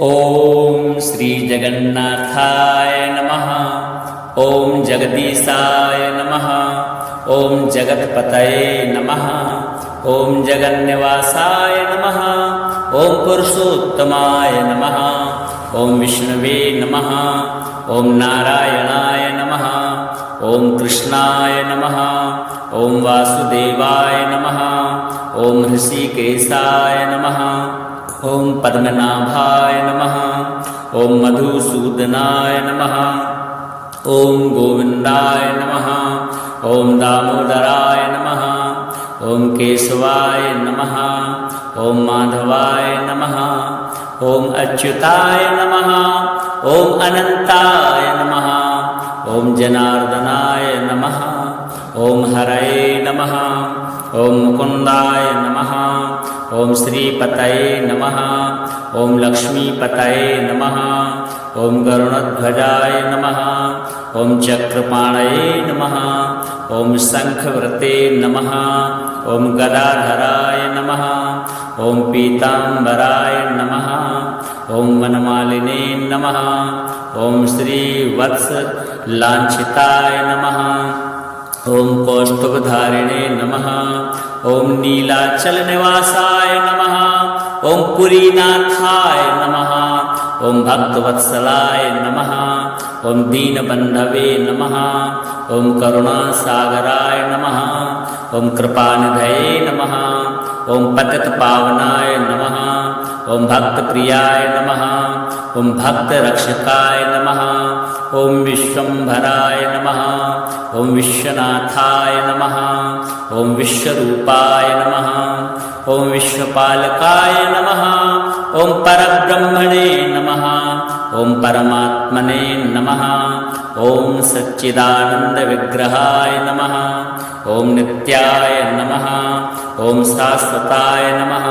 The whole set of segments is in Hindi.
ओम श्री जगन्नाथाय नमः। ओम जगदीशाय नमः। ओम जगत्पतये नमः। ओम जगन्निवासाय नमः। ओम पुरुषोत्तमाय नमः। ओम विष्णवे नमः। ओम नारायणाय नमः। ओम कृष्णाय नमः। ओम वासुदेवाय नमः। ओम ऋषिकेशाय नमः। ओम पद्मनाभाय नमः। ओम मधुसूदनाय नमः। ओम गोविंदाय नमः। ओम दामोदराय नमः। ओम केशवाय नमः। ओम माधवाय नमः। ओम अच्युताय नमः। ओम अनंताय नमः। ओम जनार्दनाय नमः। ओम हरये नमः। ओम मुकुंदाय नमः। ओम श्रीपतये नमः। ओम लक्ष्मीपतये नमः। ओम गरुड़ध्वजाय नमः। ओम चक्रपाणये नमः। ओम शंखवृते नमः। ओम गदाधराय नमः। ओम पीतांबराय नमः। ओम वनमालिने नमः। ओम श्रीवत्स लांछिताय नमः। ओम कौस्तुभधारिणे नमः। ओम नीलाचल निवासाय नमः। ओम पुरीनाथाय नमः। ओम भक्तवत्सलाय नमः। ओम दीनबंधवे नमः। ओम करुणासागराय नमः। ओम कृपानिधये नमः। ओम पतितपावनाय नमः। ओम भक्तप्रियाय नमः। ओम भक्तरक्षकाय नमः। ओम विश्वंभराय नमः। ओम विश्वनाथाय नमः। ओम विश्वरूपाय नमः। ओम विश्वपालकाय नमः। ओम परब्रह्मणे नमः। ओम परमात्मने नमः। ओम सच्चिदानंद विग्रहाय नमः। ओम नित्याय नमः। ओम शाश्वताय नमः।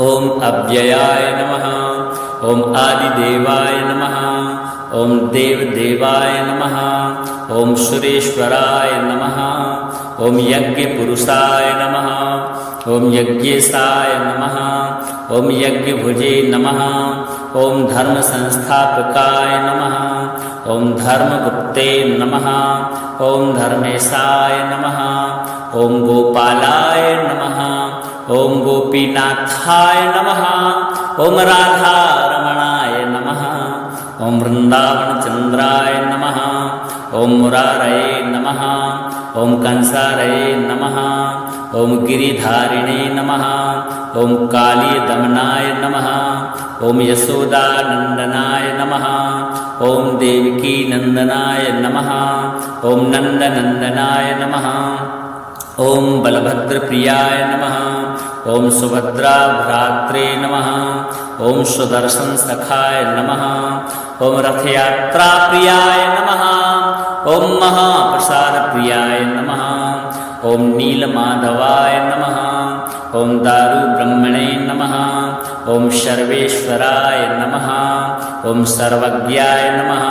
ओम अव्ययाय नमः। ओम आदिदेवाय नमः। ओम देवदेवाय नमः। ओम सुरेश्वराय नमः। ओम यज्ञपुरुषाय नमः। ओम यज्ञेशाय नमः। ओम यज्ञभुजे नमः। ओम धर्म संस्थापकाय नमः। ओम धर्मगुप्ते नमः। ओम धर्मेशाय नमः। ओम गोपालाय नमः। ओम गोपीनाथाय नमः। ओम राधारमणाय नमः। ओम वृंदावनचंद्राय नमः। ओम मुरारये नमः। ओम कंसारये नमः। ओम गिरिधारिणे नमः। ओम कालीदमनाय नमः। ओम यशोदानंदनाय नमः। ओम देवकी नंदनाय नमः। ओम नंदनंदनाय नमः। ओम बलभद्रप्रियाय नमः। ओम सुभद्राभ्रात्रे नमः। ओम सुदर्शन सखाय नमः। ओम रथयात्राप्रियाय नमः। ओम महाप्रसादप्रियाय नमः। ओम नीलमाधवाय नमः। ओम दारुब्रह्मणे नमः। ओम सर्वेश्वराय नमः। ओम सर्वज्ञाय नमः।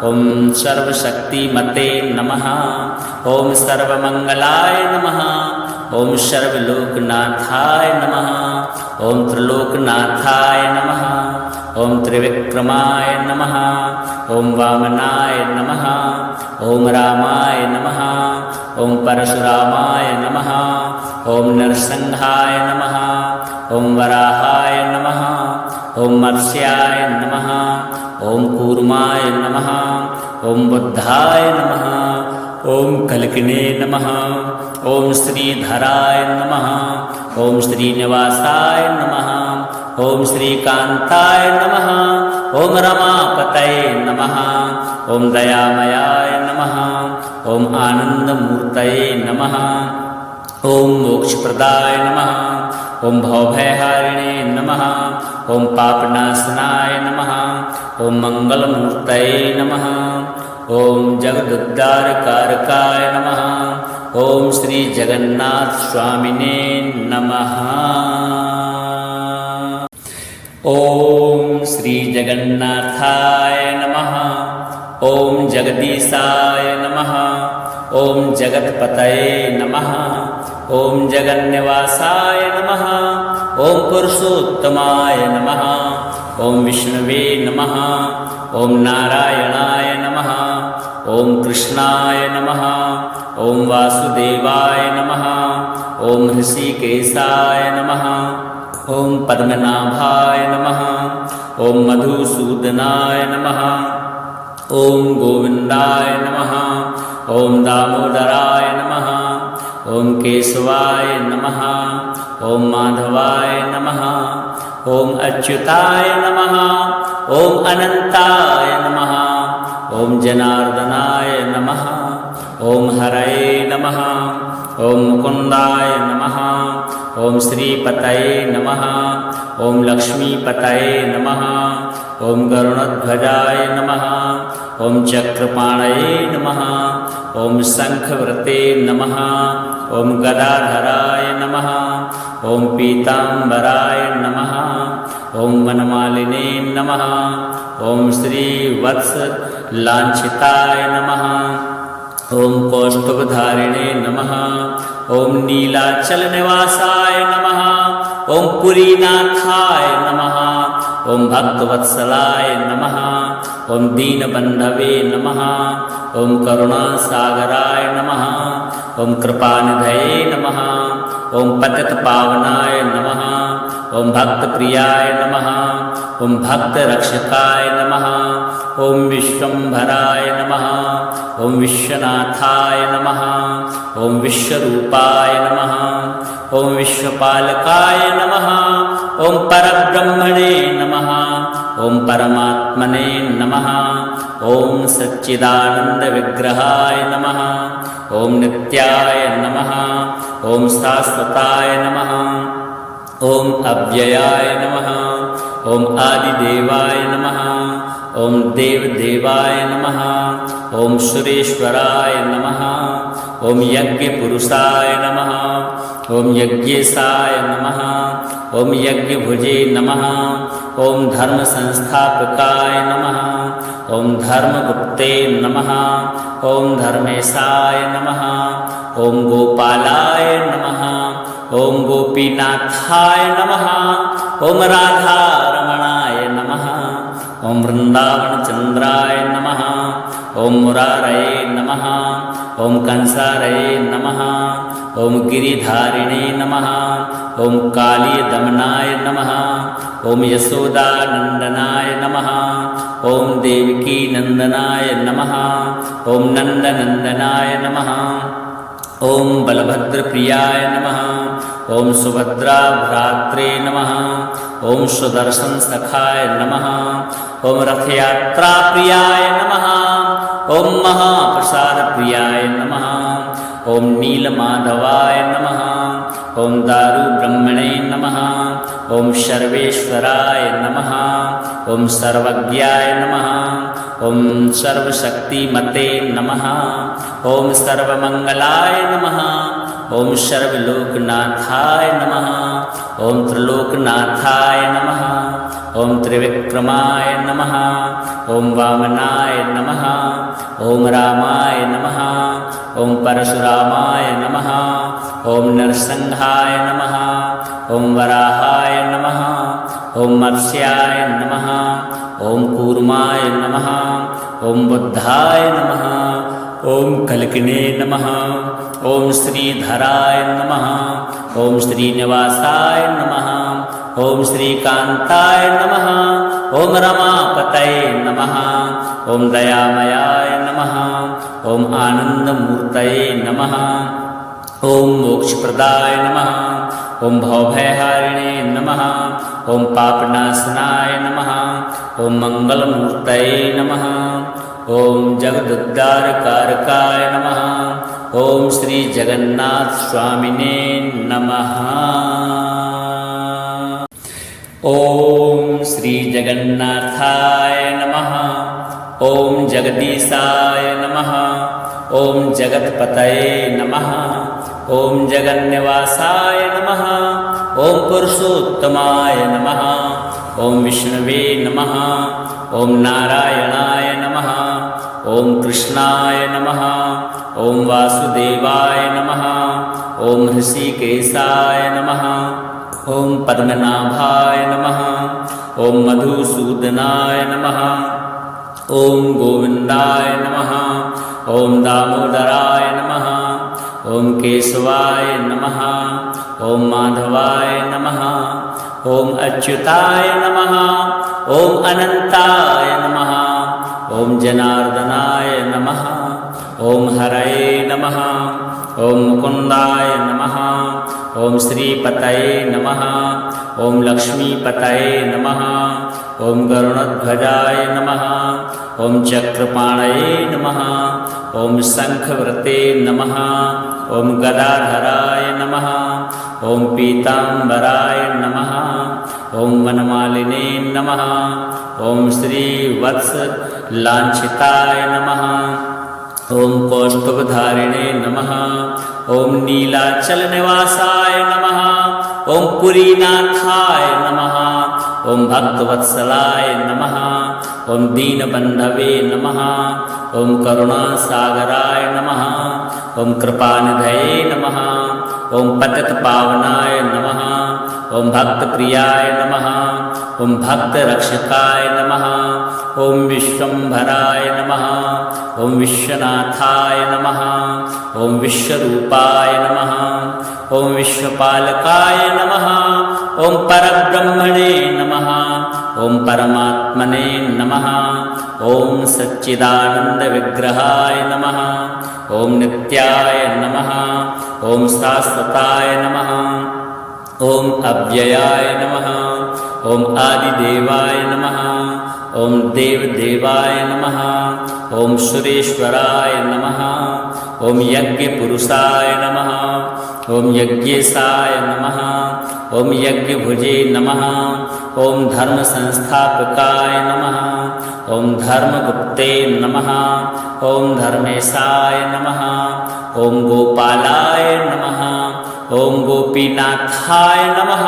ओम सर्वशक्तिमते नमः। ओम सर्वमंगलाय नमः। ओम सर्वलोकनाथाय नमः। ओम त्रिलोकनाथाय नमः। ओम त्रिविक्रमाय नमः। ओम वामनाय नमः। ओम रामाय नमः। ओम परशुरामाय नमः। ओम नरसिंहाय नमः। ओम वराहाय नमः। ओम मत्स्याय नमः। ओम कूर्माय नमः। ओम बुद्धाय नमः। ओम कल्किने नमः। ओम श्रीधराय नमः। ओम श्रीनिवासाय नमः। ओम श्रीकांताय नमः। ओम रमापतये नमः। ओम दयामयाय नमः। ओम आनंदमूर्तये नमः। ओम मोक्षप्रदाय नमः। ओम भवभयहारिणे नमः। ओम पापनाशनाय नमः। ओम मंगलमूर्तये नमः। ओम जगदुद्धारकारकाय नमः। ओम श्री जगन्नाथ स्वामिने नमः। ओम श्री जगन्नाथाय नमः। ओम जगदीशाय नमः। ओम जगत्पतये नमः। ओम जगन्निवासाय नमः। ओम पुरुषोत्तमाय नमः। ॐ विष्णवे नमः ॐ नारायणाय नमः ॐ कृष्णाय नमः ॐ वासुदेवाय नमः ॐ ऋषिकेशाय नमः ॐ पद्मनाभाय नमः ॐ मधुसूदनाय नमः ॐ गोविन्दाय नमः ॐ दामोदराय नमः ॐ केशवाय नमः ॐ माधवाय नमः ॐ अच्युताय नमः ॐ अनन्ताय नमः ॐ जनार्दनाय नमः ॐ हरये नमः ॐ मुकुन्दाय नमः ॐ श्रीपतये नमः ॐ लक्ष्मीपतये नमः ॐ गरुडध्वजाय नमः ॐ चक्रपाणये नमः ॐ शङ्खवृते नमः ॐ गदाधराय नमः ॐ पीताम्बराय नमः ॐ वनमालिने नमः ॐ श्रीवत्सलाञ्छिताय नमः ॐ कौस्तुभधारिणे नमः ॐ नीलाचलनिवासाय नमः ॐ पुरीनाथाय नमः ॐ भक्तवत्सलाय नमः ॐ दीनबन्धवे नमः ॐ करुणासागराय नमः ॐ कृपानिधये नमः ॐ पतितपावनाय नमः ॐ भक्तप्रियाय नमः ॐ भक्तरक्षकाय नमः ॐ विश्वम्भराय नमः ॐ विश्वनाथाय नमः ॐ विश्वरूपाय नमः ॐ विश्वपालकाय नमः ॐ परब्रह्मणे नमः ॐ परमात्मने नमः ॐ सच्चिदानन्दविग्रहाय नमः ॐ नित्याय नमः ॐ शाश्वताय नमः ॐ अव्ययाय नमः ॐ आदिदेवाय नमः ॐ देवदेवाय नमः ॐ सुरेश्वराय नमः ॐ यज्ञपुरुषाय नमः ॐ यज्ञेशाय नमः ॐ यज्ञभुजे नमः ॐ धर्मसंस्थापकाय नमः ॐ धर्मगुप्ते नमः ॐ धर्मेशाय नमः ॐ गोपालाय नमः ॐ गोपीनाथाय नमः ॐ राधारमणाय नमः ॐ वृन्दावनचन्द्राय नमः ॐ मुरारये नमः ॐ कंसारये नमः ॐ गिरिधारिणे नमः ॐ कालीदमनाय नमः ॐ यशोदानन्दनाय नमः ॐ देवकीनन्दनाय नमः ॐ नन्दनन्दनाय नमः ॐ बलभद्रप्रियाय नमः ॐ सुभद्राभ्रात्रे नमः ॐ सुदर्शनसखाय नमः ॐ रथयात्राप्रियाय नमः ॐ महाप्रसादप्रियाय नमः ॐ नीलमाधवाय नमः ॐ दारुब्रह्मणे नमः ॐ सर्वेश्वराय नमः ॐ सर्वज्ञाय नमः ॐ सर्वशक्तिमते नमः ॐ सर्वमङ्गलाय नमः ॐ सर्वलोकनाथाय नमः ॐ त्रिलोकनाथाय नमः ॐ त्रिविक्रमाय नमः ॐ वामनाय नमः ॐ रामाय नमः ॐ परशुरामाय नमः ॐ नरसिंहाय नमः ॐ वराहाय नमः ॐ मत्स्याय नमः ॐ कूर्माय नमः ॐ बुद्धाय नमः ॐ कल्किने नमः ॐ श्रीधराय नमः ॐ श्रीनिवासाय नमः ॐ श्रीकान्ताय नमः ॐ रमापतये नमः ॐ दयामयाय नमः ॐ आनन्दमूर्तये नमः ॐ मोक्षप्रदाय नमः ॐ भवभयहारिणे नमः ॐ पापनाशनाय नमः ॐ मङ्गलमूर्तये नमः ॐ जगदुद्धारकारकाय नमः ॐ श्रीजगन्नाथस्वामिने नमः ॐ श्रीजगन्नाथाय नमः ॐ जगदीशाय नमः ॐ जगत्पतये नमः ॐ जगन्निवासाय नमः ॐ पुरुषोत्तमाय नमः ॐ विष्णवे नमः ॐ नारायणाय नमः ॐ कृष्णाय नमः ॐ वासुदेवाय नमः ॐ ऋषिकेशाय नमः ॐ पद्मनाभाय नमः ॐ मधुसूदनाय नमः ॐ गोविन्दाय नमः ॐ दामोदराय नमः ॐ केशवाय नमः ॐ माधवाय नमः ॐ अच्युताय नमः ॐ अनन्ताय नमः ॐ जनार्दनाय नमः ॐ हरये नमः ॐ मुकुन्दाय नमः ॐ श्रीपतये नमः ॐ लक्ष्मीपतये नमः ॐ गरुडध्वजाय नमः ॐ चक्रपाणये नमः ॐ शङ्खवृते नमः ॐ गदाधराय नमः ॐ पीताम्बराय नमः ॐ वनमालिने नमः ॐ श्रीवत्स लाञ्छिताय नमः ॐ कौस्तुभधारिणे नमः ॐ नीलाचलनिवासाय नमः ॐ पुरीनाथाय नमः ॐ भक्तवत्सलाय नमः ॐ दीनबन्धवे नमः ॐ करुणासागराय नमः ॐ कृपानिधये नमः ॐ पतितपावनाय नमः ॐ भक्तप्रियाय नमः ॐ भक्तरक्षकाय नमः ॐ विश्वम्भराय नमः ॐ विश्वनाथाय नमः ॐ विश्वरूपाय नमः ॐ विश्वपालकाय नमः ॐ परब्रह्मणे नमः ॐ परमात्मने नमः ॐ सच्चिदानन्दविग्रहाय नमः ॐ नित्याय नमः ॐ शाश्वताय नमः ॐ अव्ययाय नमः ॐ आदिदेवाय नमः ॐ देवदेवाय नमः ॐ सुरेश्वराय नमः ॐ यज्ञपुरुषाय नमः ॐ यज्ञेशाय नमः ॐ यज्ञभुजे नमः ॐ धर्मसंस्थापकाय नमः ॐ धर्मगुप्ते नमः ॐ धर्मेशाय नमः ॐ गोपालाय नमः ॐ गोपीनाथाय नमः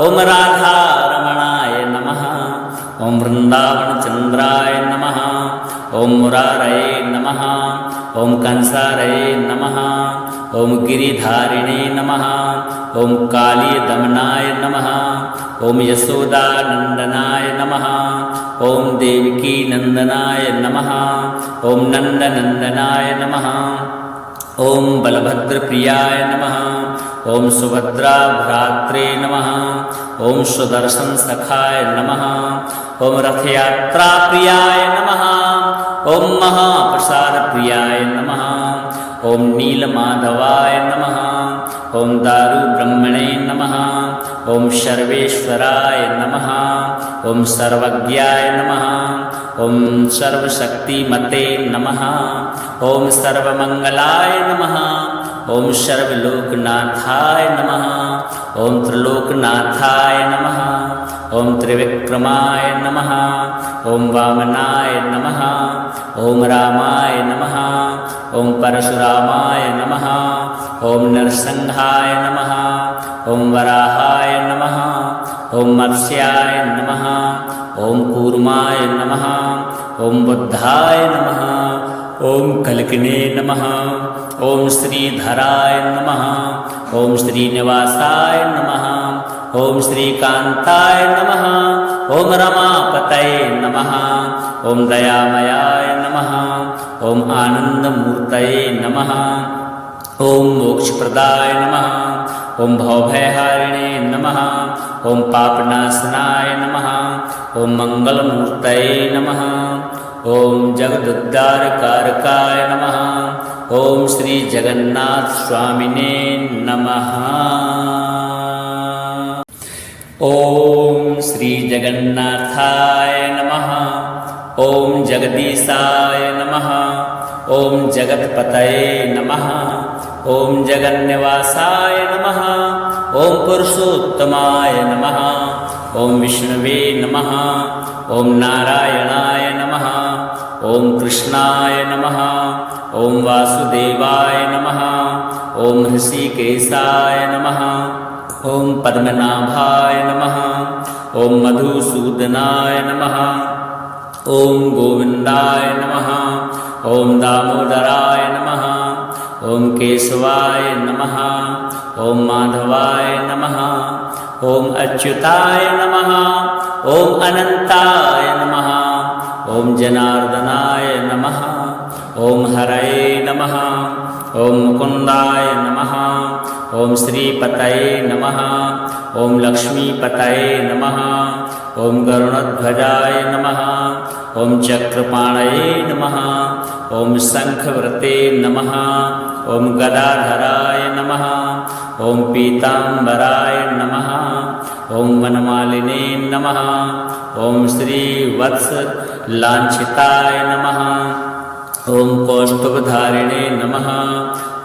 ॐ राधारमणाय नमः ॐ वृन्दावनचन्द्राय नमः ॐ मुरारये नमः ॐ कंसारये नमः ॐ गिरिधारिणे नमः ॐ कालीदमनाय नमः ॐ यशोदानन्दनाय नमः ॐ देवकीनन्दनाय नमः ॐ नन्दनन्दनाय नमः ॐ बलभद्रप्रियाय नमः ॐ सुभद्राभ्रात्रे नमः ॐ सुदर्शनसखाय नमः ॐ रथयात्राप्रियाय नमः ॐ महाप्रसादप्रियाय नमः ॐ नीलमाधवाय नमः ॐ दारुब्रह्मणे नमः ॐ सर्वेश्वराय नमः ॐ सर्वज्ञाय नमः ॐ सर्वशक्तिमते नमः ॐ सर्वमङ्गलाय नमः ॐ सर्वलोकनाथाय नमः ॐ त्रिलोकनाथाय नमः ॐ त्रिविक्रमाय नमः ॐ वामनाय नमः ॐ रामाय नमः ॐ परशुरामाय नमः ॐ नरसिंहाय नमः ॐ वराहाय नमः ॐ मत्स्याय नमः ॐ कूर्माय नमः ॐ बुद्धाय नमः ॐ कल्किने नमः ॐ श्रीधराय नमः ॐ श्रीनिवासाय नमः ॐ श्रीकान्ताय नमः ॐ रमापतये नमः ॐ दयामयाय नमः ॐ आनन्दमूर्तये नमः ॐ मोक्षप्रदाय नमः ॐ भवभयहारिणे नमः ॐ पापनाशनाय नमः ॐ मङ्गलमूर्तये नमः ॐ जगदुद्धारकारकाय नमः ॐ श्रीजगन्नाथस्वामिने नमः ॐ श्रीजगन्नाथाय नमः ॐ जगदीशाय नमः ॐ जगत्पतये नमः ॐ जगन्निवासाय नमः ॐ पुरुषोत्तमाय नमः ॐ विष्णवे नमः ॐ नारायणाय नमः ॐ कृष्णाय नमः ॐ वासुदेवाय नमः ॐ ऋषिकेशाय नमः ॐ पद्मनाभाय नमः ॐ मधुसूदनाय नमः ॐ गोविन्दाय नमः ॐ दामोदराय नमः ॐ केशवाय नमः ॐ माधवाय नमः ॐ अच्युताय नमः ॐ अनन्ताय नमः ॐ जनार्दनाय नमः ॐ हरये नमः ॐ मुकुन्दाय नमः ॐ श्रीपतये नमः ॐ लक्ष्मीपतये नमः ॐ गरुडध्वजाय नमः ॐ चक्रपाणये नमः ॐ शङ्खवृते नमः ॐ गदाधराय नमः ॐ पीताम्बराय नमः ॐ वनमालिने नमः ॐ श्रीवत्सलाञ्छिताय नमः ॐ कौस्तुभधारिणे नमः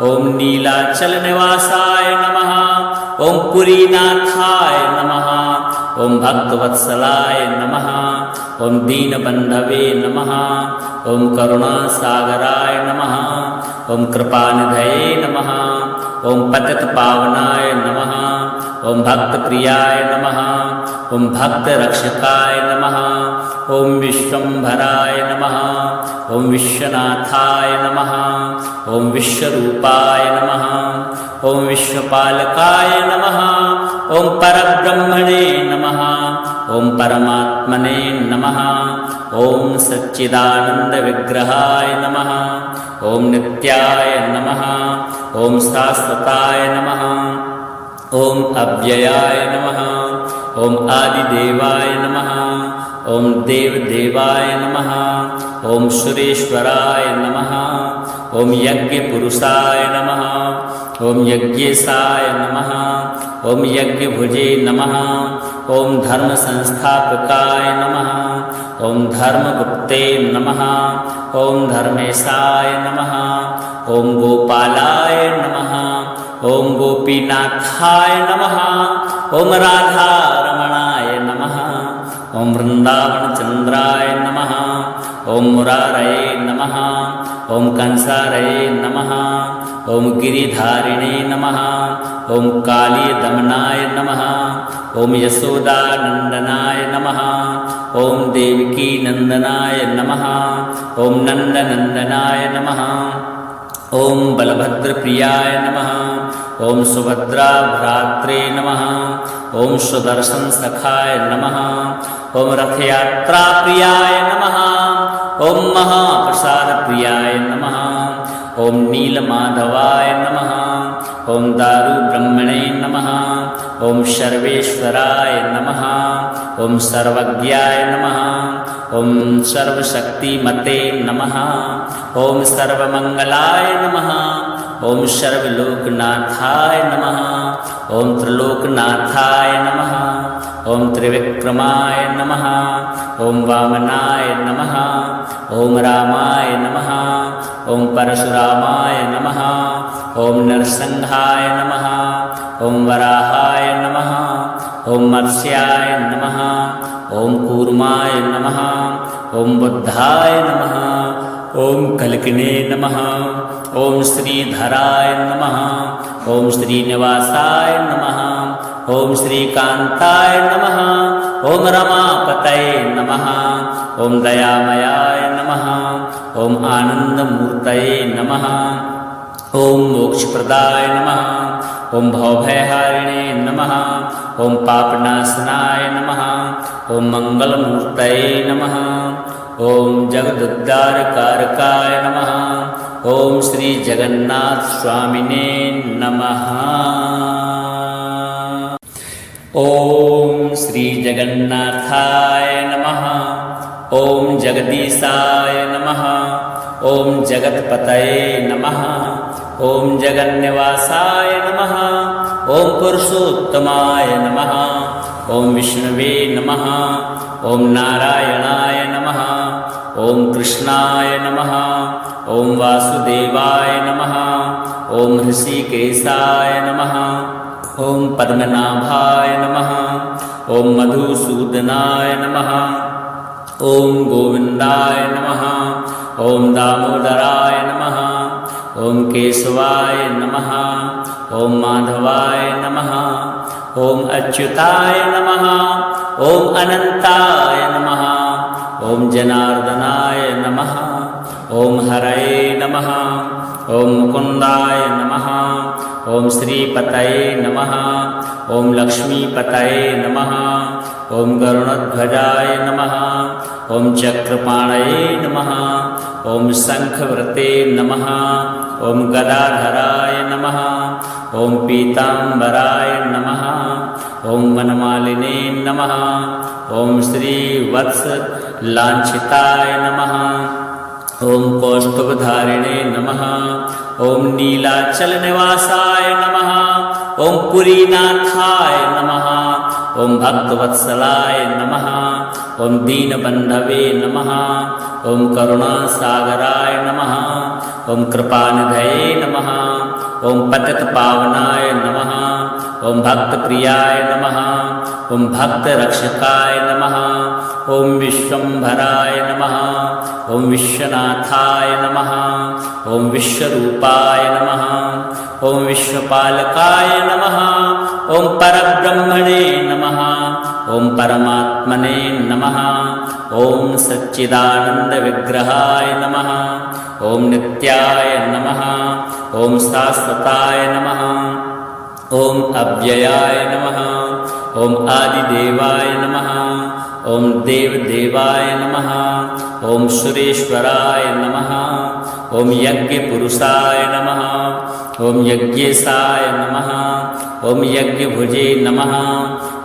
ॐ नीलाचलनिवासाय नमः ॐ पुरीनाथाय नमः ॐ भक्तवत्सलाय नमः ॐ दीनबन्धवे नमः ॐ करुणासागराय नमः ॐ कृपानिधये नमः ॐ पतितपावनाय नमः ॐ भक्तप्रियाय नमः ॐ भक्तरक्षकाय नमः ॐ विश्वम्भराय नमः ॐ विश्वनाथाय नमः ॐ विश्वरूपाय नमः ॐ विश्वपालकाय नमः ॐ परब्रह्मणे नमः ॐ परमात्मने नमः ॐ सच्चिदानन्दविग्रहाय नमः ॐ नित्याय नमः ॐ शाश्वताय नमः ॐ अव्ययाय नमः ॐ आदिदेवाय नमः ॐ देवदेवाय नमः ॐ सुरेश्वराय नमः ॐ यज्ञपुरुषाय नमः ॐ यज्ञेशाय नमः ॐ यज्ञभुजे नमः ॐ धर्मसंस्थापकाय नमः ॐ धर्मगुप्ते नमः ॐ धर्मेशाय नमः ॐ गोपालाय नमः ॐ गोपीनाथाय नमः ॐ राधारमणाय नमः ॐ वृन्दावनचन्द्राय नमः ॐ मुरारये नमः ॐ कंसारये नमः ॐ गिरिधारिणे नमः ॐ कालीदमनाय नमः ॐ यशोदानन्दनाय नमः ॐ देवकीनन्दनाय नमः ॐ नन्दनन्दनाय नमः ॐ बलभद्रप्रियाय नमः ॐ सुभद्राभ्रात्रे नमः ॐ सुदर्शनसखाय नमः ॐ रथयात्राप्रियाय नमः ॐ महाप्रसादप्रियाय नमः ॐ नीलमाधवाय नमः ॐ दारुब्रह्मणे नमः ॐ सर्वेश्वराय नमः ॐ सर्वज्ञाय नमः ॐ सर्वशक्तिमते नमः ॐ सर्वमङ्गलाय नमः ॐ सर्वलोकनाथाय नमः ॐ त्रिलोकनाथाय नमः ॐ त्रिविक्रमाय नमः ॐ वामनाय नमः ॐ रामाय नमः ॐ परशुरामाय नमः ॐ नरसिंहाय नमः ॐ वराहाय नमः ॐ मत्स्याय नमः ॐ कूर्माय नमः ॐ बुद्धाय नमः ॐ कल्किने नमः ॐ श्रीधराय नमः ॐ श्रीनिवासाय नमः ॐ श्रीकान्ताय नमः ॐ रमापतये नमः ॐ दयामयाय नमः ॐ आनन्दमूर्तये नमः ॐ मोक्षप्रदाय नमः ॐ भवभयहारिणे नमः ॐ पापनाशनाय नमः ॐ मङ्गलमूर्तये नमः ॐ जगदुद्धारकारकाय नमः ॐ श्रीजगन्नाथस्वामिने नमः ॐ श्रीजगन्नाथाय नमः ॐ जगदीशाय नमः ॐ जगत्पतये नमः ॐ जगन्निवासाय नमः ॐ पुरुषोत्तमाय नमः ॐ विष्णवे नमः ॐ नारायणाय नमः ॐ कृष्णाय नमः ॐ वासुदेवाय नमः ॐ ऋषिकेशाय नमः ॐ पद्मनाभाय नमः ॐ मधुसूदनाय नमः ॐ गोविन्दाय नमः ॐ दामोदराय नमः ॐ केशवाय नमः ॐ माधवाय नमः ॐ अच्युताय नमः ॐ अनन्ताय नमः ॐ जनार्दनाय नमः ॐ हरये नमः ॐ मुकुन्दाय नमः ओम श्रीपतये नमः। ओम लक्ष्मीपतये नमः। ओम गरुणध्वजाय नमः। ओम चक्रपाणये नमः। ओम शंखवृते नमः। ओम गदाधराय नमः। ओम पीतांबराय नमः। ओम वनमालिने नमः। ओम श्रीवत्स लांछिताय नमः। ओम कौस्तुभधारिणे नमः। ओम नीलाचल निवासाय नमः। ओम पुरीनाथाय नमः। ओम भक्तवत्सलाय नमः। ओम दीनबंधवे नमः। ओम करुणासागराय नमः। ओम कृपानिधये नमः। ओम पतितपावनाय नमः। ओम भक्तप्रियाय नमः। ओम भक्तरक्षकाय नमः। ओम विश्वंभराय नमः। ओम विश्वनाथाय नमः। ओम विश्वरूपाय नमः। ओम विश्वपालकाय नमः। ओम परब्रह्मणे नमः। ओम परमात्मने नमः। ओम सच्चिदानंद विग्रहाय नमः। ओम नित्याय नमः। ओम शाश्वताय नमः। ओम अव्ययाय नमः। ओम आदिदेवाय नमः। ओम देवदेवाय नमः। ओम सुरेश्वराय नमः। ओम यज्ञपुरुषाय नमः। ओम यज्ञेशाय नमः। ओम यज्ञभुजे नमः।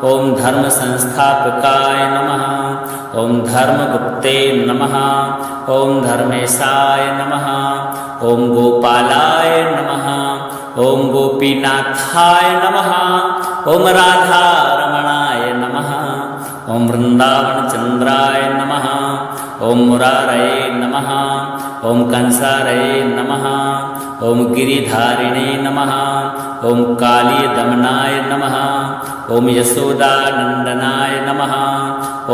ओम धर्म संस्थापकाय नमः। ओम धर्मगुप्ते नमः। ओम धर्मेशाय नमः। ओम गोपालाय नमः। ओम गोपीनाथाय नमः। ओम राधारमणाय नमः। ओम वृंदावनचंद्राय नमः। ओम मुरारये नमः। ओम कंसारये नमः। ओम गिरिधारिणे नमः। ओम कालीदमनाय नमः। ओम यशोदानंदनाय नमः।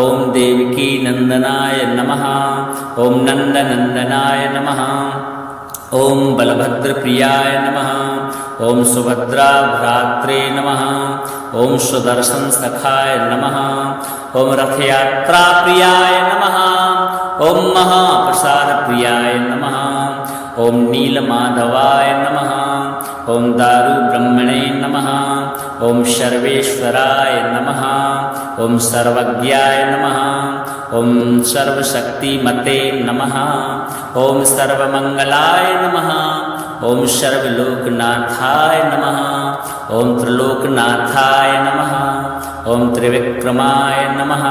ओम देवकी नंदनाय नमः। ओम नंदनंदनाय नमः। ओम बलभद्रप्रियाय नमः। ओम सुभद्रा भ्रात्रे नमः। ओम सुदर्शन सखाय नमः। ओम रथयात्रा प्रियाय नमः। ओम महाप्रसाद प्रियाय नमः। ओम नीलमाधवाय नमः। ओम दारु ब्रह्मणे नमः। ओम सर्वेश्वराय नमः। ओम सर्वज्ञाय नमः। ओम सर्वशक्तिमते नमः। ओम सर्वमंगलाय नमः। ओम सर्वलोकनाथाय नमः। ओम त्रिलोकनाथाय नमः। ओम त्रिविक्रमाय नमः।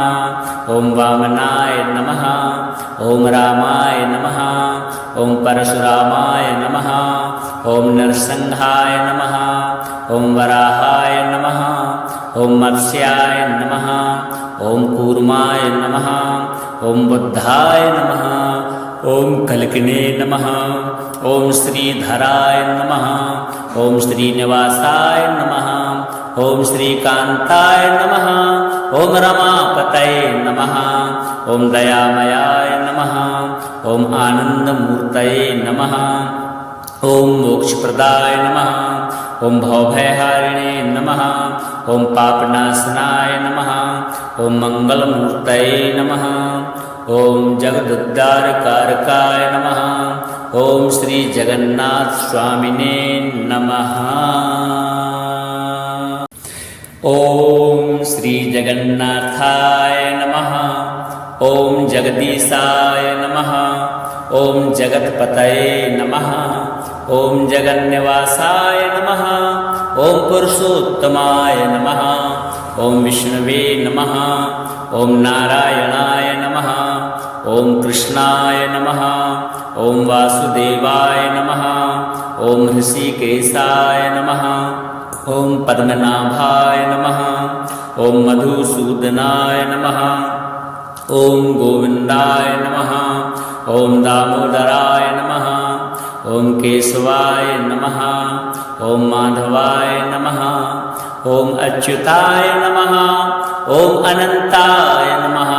ओम वामनाय नमः। ओम रामाय नमः। ओम परशुरामाय नमः। ओम नरसिंहाय नमः। ओम वराहाय नमः। ओम मत्स्याय नमः। ओम कूर्माय नमः। ओम बुद्धाय नमः। ओम कल्किने नमः। ओम श्रीधराय नमः। ओम श्रीनिवासाय नमः। ओम श्रीकांताय नमः। ओम रमापतये नमः। ओम दयामयाय नमः। ओम आनंदमूर्तये नमः। ओम मोक्षप्रदाय नमः। ओम भवभयहारिणे नमः। ओम पापनाशनाय नमः। ओम मंगलमूर्तये नमः। ओम जगदुद्धारकारकाय नमः। ओम श्री जगन्नाथ स्वामिने नमः। ओम श्री जगन्नाथाय नमः। ओम जगदीशाय नमः। ओम जगतपतये नमः। ओम जगन्निवासाय नमः। ओम पुरुषोत्तमाय नमः। ओम विष्णवे नमः। ओम नारायणाय नमः। ओम कृष्णाय नमः। ओम वासुदेवाय नमः। ओम ऋषिकेशाय नमः। ओम पद्मनाभाय नमः। ओम मधुसूदनाय नमः। ओम गोविंदाय नमः। ओम दामोदराय नमः। ओम केशवाय नमः। ओम माधवाय नमः। ओम अच्युताय नमः। ओम अनंताय नमः।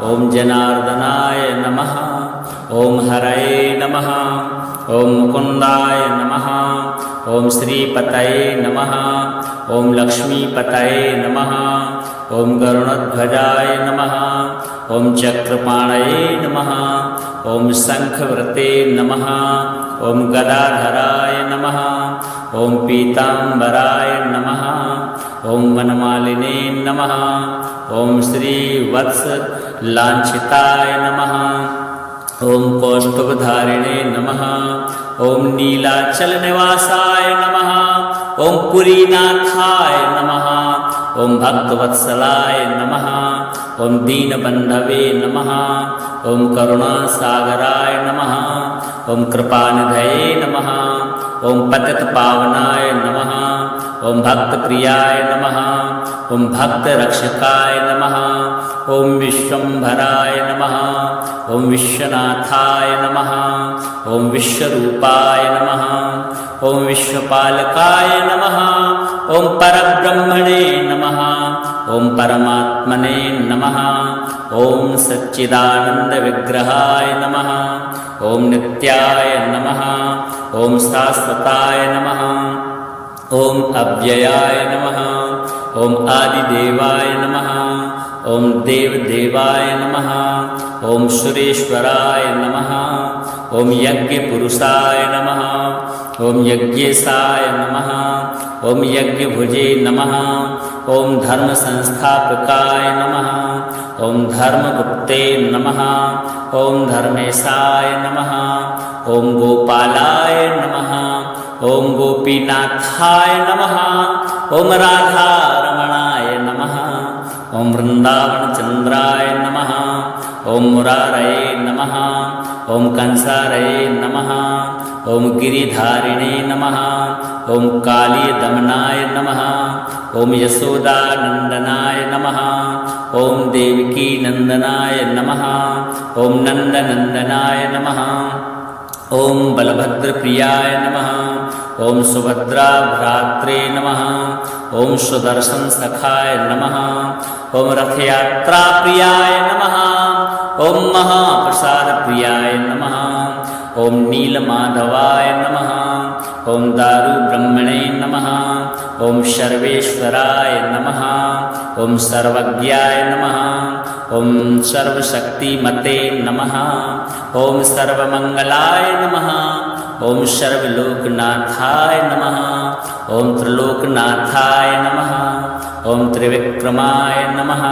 ओम जनार्दनाय नमः। ओम हरये नमः। ओम मुकुंदाय नमः। ओम श्रीपतये नमः। ओम लक्ष्मीपतये नमः। ओम गरुणध्वजाय नमः। ओम चक्रपाणये नमः। ओम शंखवृते नमः। ॐ गदाधराय नमः ॐ पीताम्बराय नमः ॐ वनमालिने नमः ॐ श्रीवत्सलाञ्छिताय नमः ॐ कौस्तुभधारिणे नमः ॐ नीलाचलनिवासाय नमः ॐ पुरीनाथाय नमः ॐ भक्तवत्सलाय नमः ॐ दीनबन्धवे नमः ॐ करुणासागराय नमः ॐ कृपानिधये नमः ॐ पतितपावनाय नमः ॐ भक्तप्रियाय नमः ॐ भक्तरक्षकाय नमः ॐ विश्वम्भराय नमः ॐ विश्वनाथाय नमः ॐ विश्वरूपाय नमः ॐ विश्वपालकाय नमः ॐ परब्रह्मणे नमः ॐ परमात्मने नमः ॐ सच्चिदानन्दविग्रहाय नमः ॐ नित्याय नमः ॐ शाश्वताय नमः ॐ अव्ययाय नमः ॐ आदिदेवाय नमः ॐ देवदेवाय नमः ॐ सुरेश्वराय नमः ॐ यज्ञपुरुषाय नमः ॐ यज्ञेशाय नमः ॐ यज्ञभुजे नमः ॐ धर्मसंस्थापकाय नमः ॐ धर्मगुप्ते नमः ॐ धर्मेशाय नमः ॐ गोपालाय नमः ॐ गोपीनाथाय नमः ॐ राधारमणाय नमः ॐ वृन्दावनचन्द्राय नमः ॐ मुरारये नमः ॐ कंसारये नमः ॐ गिरिधारिणे नमः ॐ कालीदमनाय नमः ॐ यशोदानन्दनाय नमः ॐ देवकीनन्दनाय नमः ॐ नन्दनन्दनाय नमः ॐ बलभद्रप्रियाय नमः ॐ सुभद्राभ्रात्रे नमः ॐ सुदर्शनसखाय नमः ॐ रथयात्राप्रियाय नमः ॐ महाप्रसादप्रियाय नमः ॐ नीलमाधवाय नमः ॐ दारुब्रह्मणे नमः ॐ सर्वेश्वराय नमः ॐ सर्वज्ञाय नमः ॐ सर्वशक्तिमते नमः ॐ सर्वमङ्गलाय नमः ॐ सर्वलोकनाथाय नमः ॐ त्रिलोकनाथाय नमः ॐ त्रिविक्रमाय नमः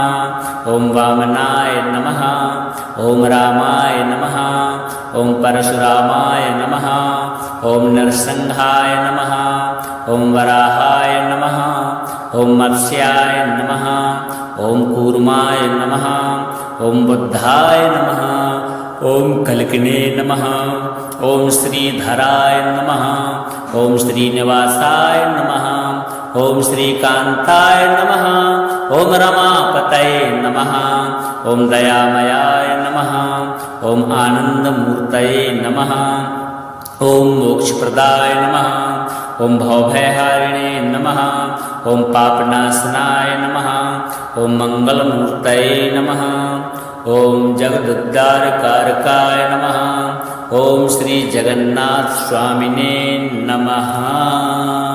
ॐ वामनाय नमः ॐ रामाय नमः ॐ परशुरामाय नमः ॐ नरसिंहाय नमः ॐ वराहाय नमः ॐ मत्स्याय नमः ॐ कूर्माय नमः ॐ बुद्धाय नमः ॐ कल्किने नमः ॐ श्रीधराय नमः ॐ श्रीनिवासाय नमः ॐ श्रीकान्ताय नमः ॐ रमापतये नमः ॐ दयामयाय नमः ॐ आनन्दमूर्तये नमः ॐ मोक्षप्रदाय नमः ॐ भवभयहारिणे नमः ॐ पापनाशनाय नमः ॐ मङ्गलमूर्तये नमः ॐ जगदुद्धारकारकाय नमः ॐ श्री जगन्नाथ स्वामिने नमः।